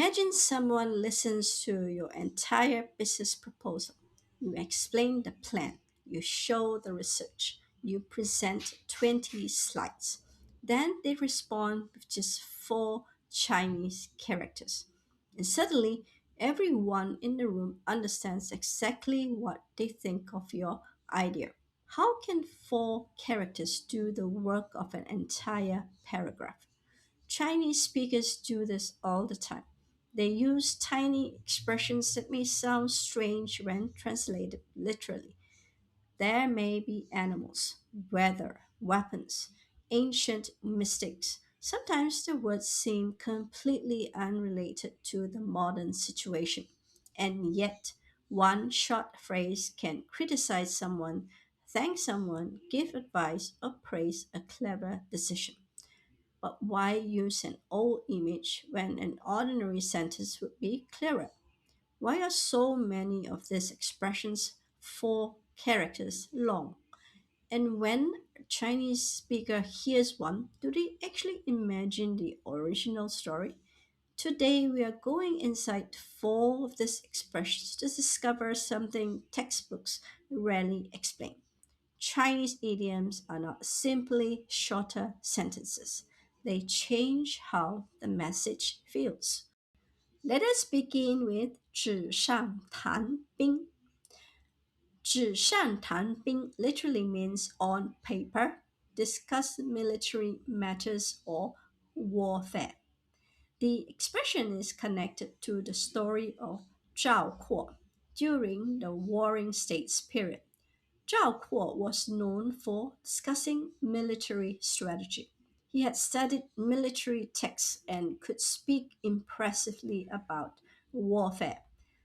Imagine someone listens to your entire business proposal. You explain the plan, you show the research, you present 20 slides. Then they respond with just four Chinese characters. And suddenly, everyone in the room understands exactly what they think of your idea. How can four characters do the work of an entire paragraph? Chinese speakers do this all the time. They use tiny expressions that may sound strange when translated literally. There may be animals, weather, weapons, ancient mystics. Sometimes the words seem completely unrelated to the modern situation. And yet, one short phrase can criticize someone, thank someone, give advice, or praise a clever decision. But why use an old image when an ordinary sentence would be clearer? Why are so many of these expressions four characters long? And when a Chinese speaker hears one, do they actually imagine the original story? Today, we are going inside four of these expressions to discover something textbooks rarely explain. Chinese idioms are not simply shorter sentences, they change how the message feels. Let us begin with 纸上谈兵. 纸上谈兵 literally means on paper, discuss military matters or warfare. The expression is connected to the story of Zhao Kuo during the Warring States period. Zhao Kuo was known for discussing military strategy. He had studied military texts and could speak impressively about warfare.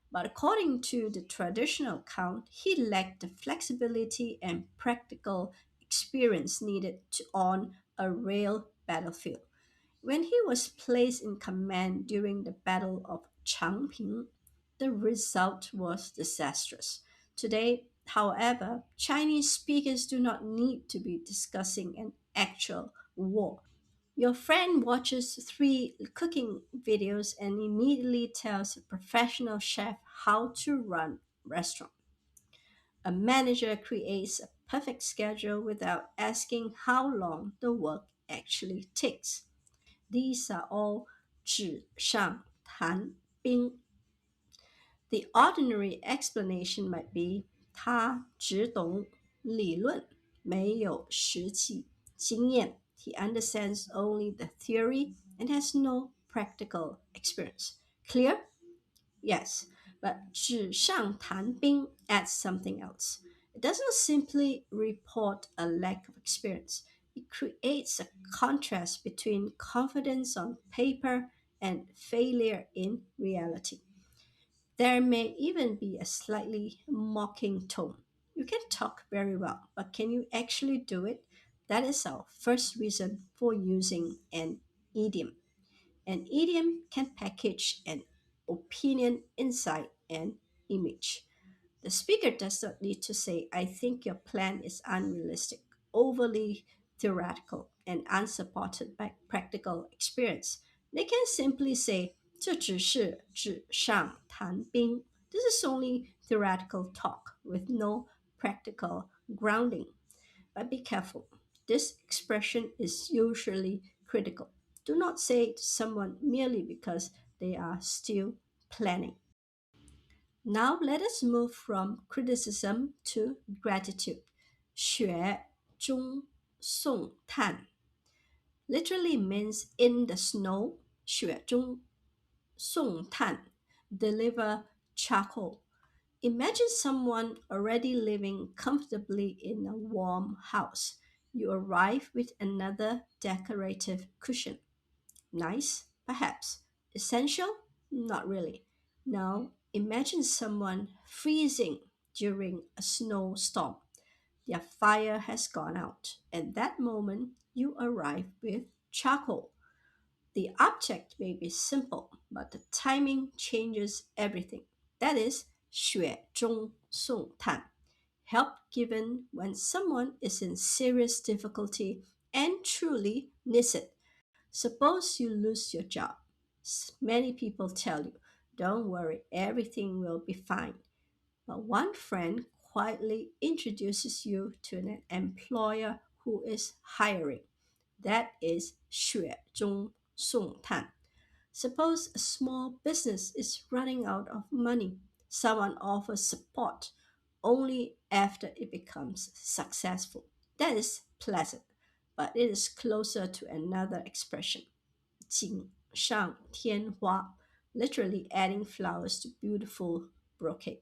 But according to the traditional account, he lacked the flexibility and practical experience needed on a real battlefield. When he was placed in command during the Battle of Changping, the result was disastrous. Today, however, Chinese speakers do not need to be discussing an actual war. Your friend watches three cooking videos and immediately tells a professional chef how to run a restaurant. A manager creates a perfect schedule without asking how long the work actually takes. These are all 纸上谈兵. The ordinary explanation might be 他只懂理论，没有实际经验. He understands only the theory and has no practical experience. Clear? Yes, but 纸上谈兵 adds something else. It doesn't simply report a lack of experience. It creates a contrast between confidence on paper and failure in reality. There may even be a slightly mocking tone. You can talk very well, but can you actually do it? That is our first reason for using an idiom. An idiom can package an opinion inside an image. The speaker does not need to say, I think your plan is unrealistic, overly theoretical, and unsupported by practical experience. They can simply say, 这只是纸上谈兵. This is only theoretical talk with no practical grounding. But be careful. This expression is usually critical. Do not say it to someone merely because they are still planning. Now let us move from criticism to gratitude. 雪中送炭 literally means in the snow. 雪中送炭 deliver charcoal. Imagine someone already living comfortably in a warm house. You arrive with another decorative cushion. Nice, perhaps. Essential? Not really. Now, imagine someone freezing during a snowstorm. Their fire has gone out. At that moment, you arrive with charcoal. The object may be simple, but the timing changes everything. That is 雪中送炭. Help given when someone is in serious difficulty and truly needs it. Suppose you lose your job. Many people tell you, don't worry, everything will be fine. But one friend quietly introduces you to an employer who is hiring. That is 雪中送炭. Suppose a small business is running out of money. Someone offers support only after it becomes successful. That is pleasant, but it is closer to another expression, 锦上添花, literally adding flowers to beautiful brocade.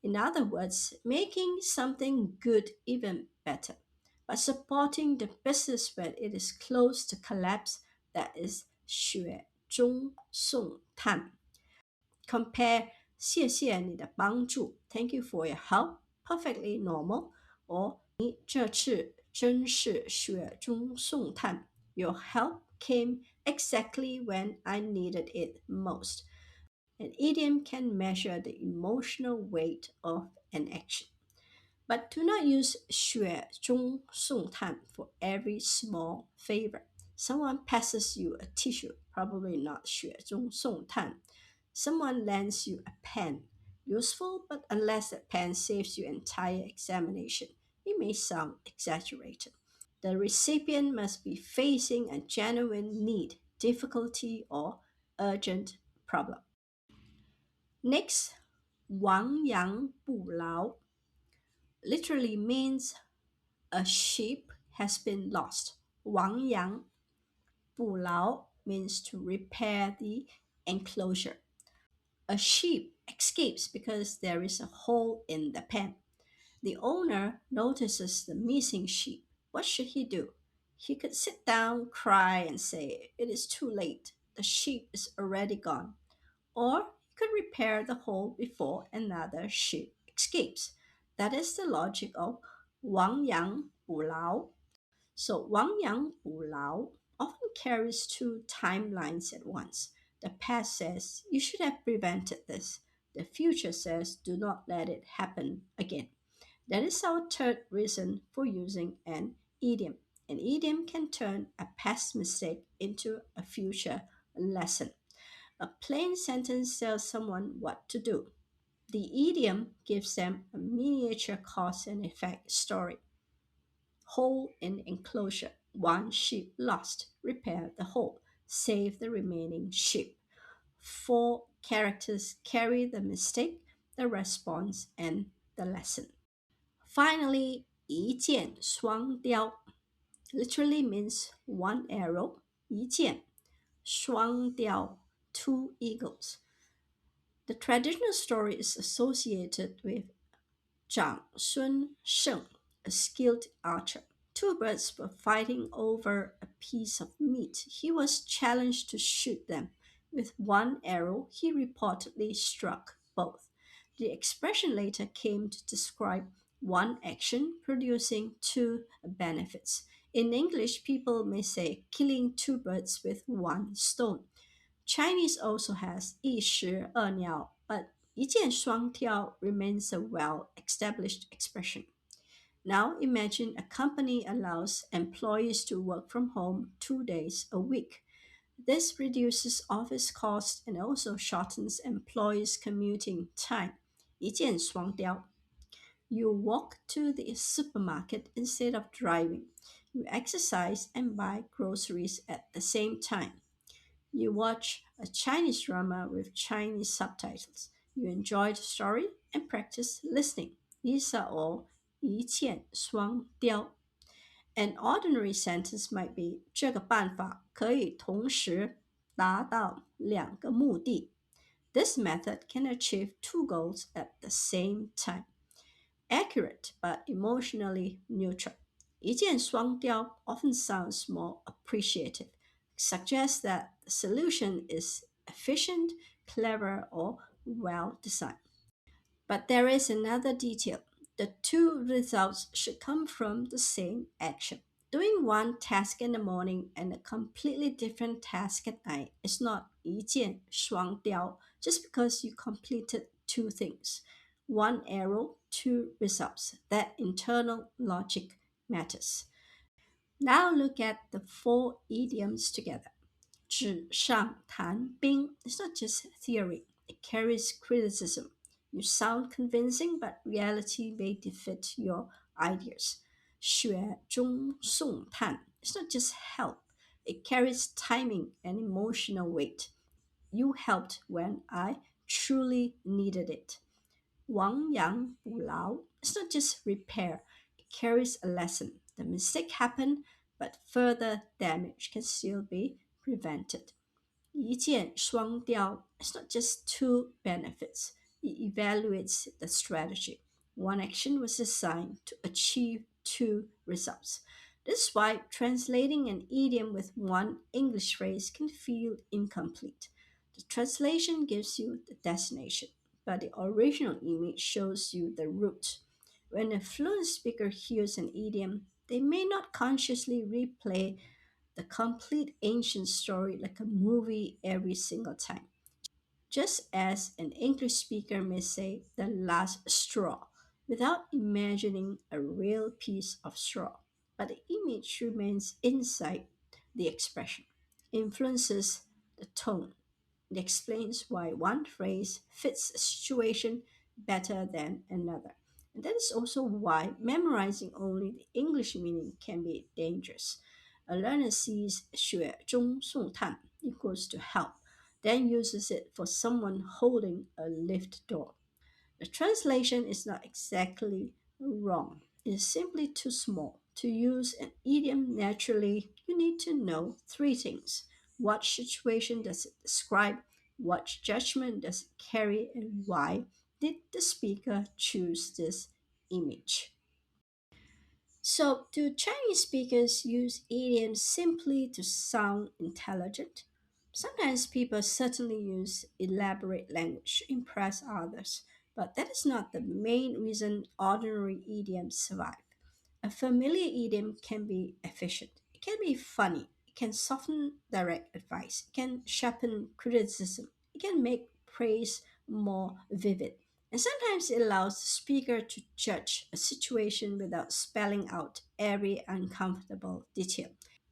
In other words, making something good even better. But supporting the business when it is close to collapse, that is 雪中送炭. Compare 谢谢你的帮助, thank you for your help, perfectly normal, or 你这次真是雪中送炭, your help came exactly when I needed it most. An idiom can measure the emotional weight of an action. But do not use 雪中送炭 for every small favor. Someone passes you a tissue, probably not 雪中送炭. Someone lends you a pen, useful, but unless that pen saves your entire examination, it may sound exaggerated. The recipient must be facing a genuine need, difficulty, or urgent problem. Next, 亡羊补牢 literally means a sheep has been lost. 亡羊补牢 means to repair the enclosure. A sheep escapes because there is a hole in the pen. The owner notices the missing sheep. What should he do? He could sit down, cry, and say, "It is too late. The sheep is already gone." Or he could repair the hole before another sheep escapes. That is the logic of 亡羊补牢. So 亡羊补牢 often carries two timelines at once. The past says, you should have prevented this. The future says, do not let it happen again. That is our third reason for using an idiom. An idiom can turn a past mistake into a future lesson. A plain sentence tells someone what to do. The idiom gives them a miniature cause and effect story. Hole in enclosure. One sheep lost. Repair the hole. Save the remaining sheep. Four characters carry the mistake, the response, and the lesson. Finally, 一箭双雕 literally means one arrow, 一箭,双雕, two eagles. The traditional story is associated with Zhang Sun Sheng, a skilled archer. Two birds were fighting over a piece of meat. He was challenged to shoot them. With one arrow, he reportedly struck both. The expression later came to describe one action producing two benefits. In English, people may say killing two birds with one stone. Chinese also has 一石二鸟, but 一箭双雕 remains a well-established expression. Now imagine a company allows employees to work from home 2 days a week. This reduces office costs and also shortens employees' commuting time. 一箭双雕. You walk to the supermarket instead of driving. You exercise and buy groceries at the same time. You watch a Chinese drama with Chinese subtitles. You enjoy the story and practice listening. These are all 一箭双雕. An ordinary sentence might be 这个办法可以同时达到两个目的. This method can achieve two goals at the same time. Accurate but emotionally neutral. 一箭双雕 often sounds more appreciative, suggests that the solution is efficient, clever, or well designed. But there is another detail. The two results should come from the same action. Doing one task in the morning and a completely different task at night is not 一箭双雕 just because you completed two things. One arrow, two results. That internal logic matters. Now look at the four idioms together. 纸上谈兵. It's not just theory, it carries criticism. You sound convincing, but reality may defeat your ideas. 雪中送炭. It's not just help, it carries timing and emotional weight. You helped when I truly needed it. 亡羊补牢. It's not just repair, it carries a lesson. The mistake happened, but further damage can still be prevented. 一箭双雕. It's not just two benefits, it evaluates the strategy. One action was designed to achieve two results. This is why translating an idiom with one English phrase can feel incomplete. The translation gives you the destination, but the original image shows you the route. When a fluent speaker hears an idiom, they may not consciously replay the complete ancient story like a movie every single time. Just as an English speaker may say the last straw without imagining a real piece of straw, but the image remains inside the expression, influences the tone. It explains why one phrase fits a situation better than another. And that is also why memorizing only the English meaning can be dangerous. A learner sees 雪中送炭 equals to help, then uses it for someone holding a lift door. The translation is not exactly wrong. It is simply too small. To use an idiom naturally, you need to know three things. What situation does it describe? What judgment does it carry? And why did the speaker choose this image? So, do Chinese speakers use idioms simply to sound intelligent? Sometimes people certainly use elaborate language to impress others, but that is not the main reason ordinary idioms survive. A familiar idiom can be efficient, it can be funny, it can soften direct advice, it can sharpen criticism, it can make praise more vivid. And sometimes it allows the speaker to judge a situation without spelling out every uncomfortable detail.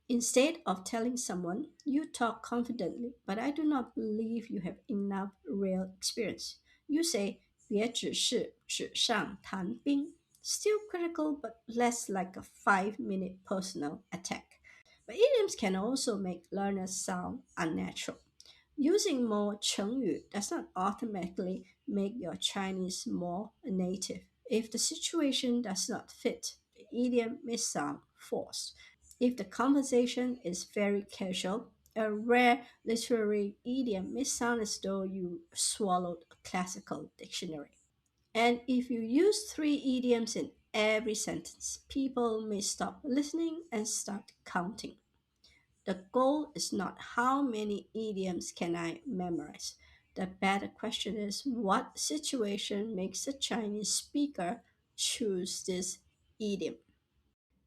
Instead of telling someone, you talk confidently, but I do not believe you have enough real experience, you say, 别只是纸上谈兵, still critical but less like a 5-minute personal attack. But idioms can also make learners sound unnatural. Using more Chengyu does not automatically make your Chinese more native. If the situation does not fit, the idiom may sound forced. If the conversation is very casual, a rare literary idiom may sound as though you swallowed a classical dictionary. And if you use three idioms in every sentence, people may stop listening and start counting. The goal is not how many idioms can I memorize. The better question is what situation makes a Chinese speaker choose this idiom.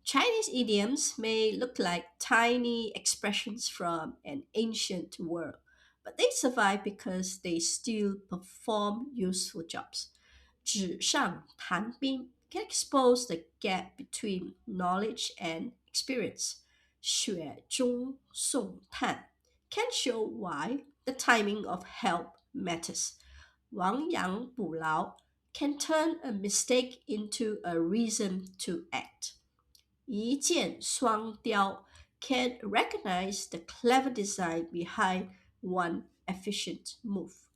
Chinese idioms may look like tiny expressions from an ancient world, but they survive because they still perform useful jobs. 纸上谈兵 can expose the gap between knowledge and experience. 雪中送炭 can show why the timing of help matters. 亡羊补牢 can turn a mistake into a reason to act. 一箭双雕 can recognize the clever design behind one efficient move.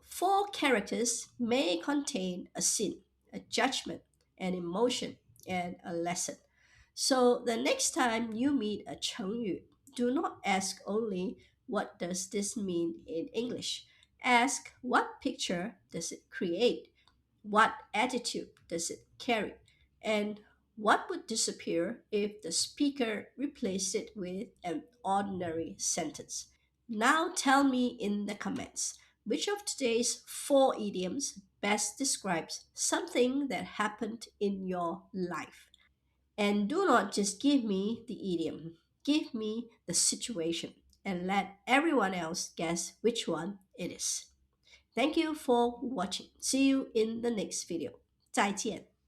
Four characters may contain a sin, a judgment, an emotion, and a lesson. So the next time you meet a Chengyu, do not ask only what does this mean in English. Ask what picture does it create? What attitude does it carry? And what would disappear if the speaker replaced it with an ordinary sentence? Now tell me in the comments which of today's four idioms best describes something that happened in your life. And do not just give me the idiom, give me the situation and let everyone else guess which one it is. Thank you for watching. See you in the next video. 再见.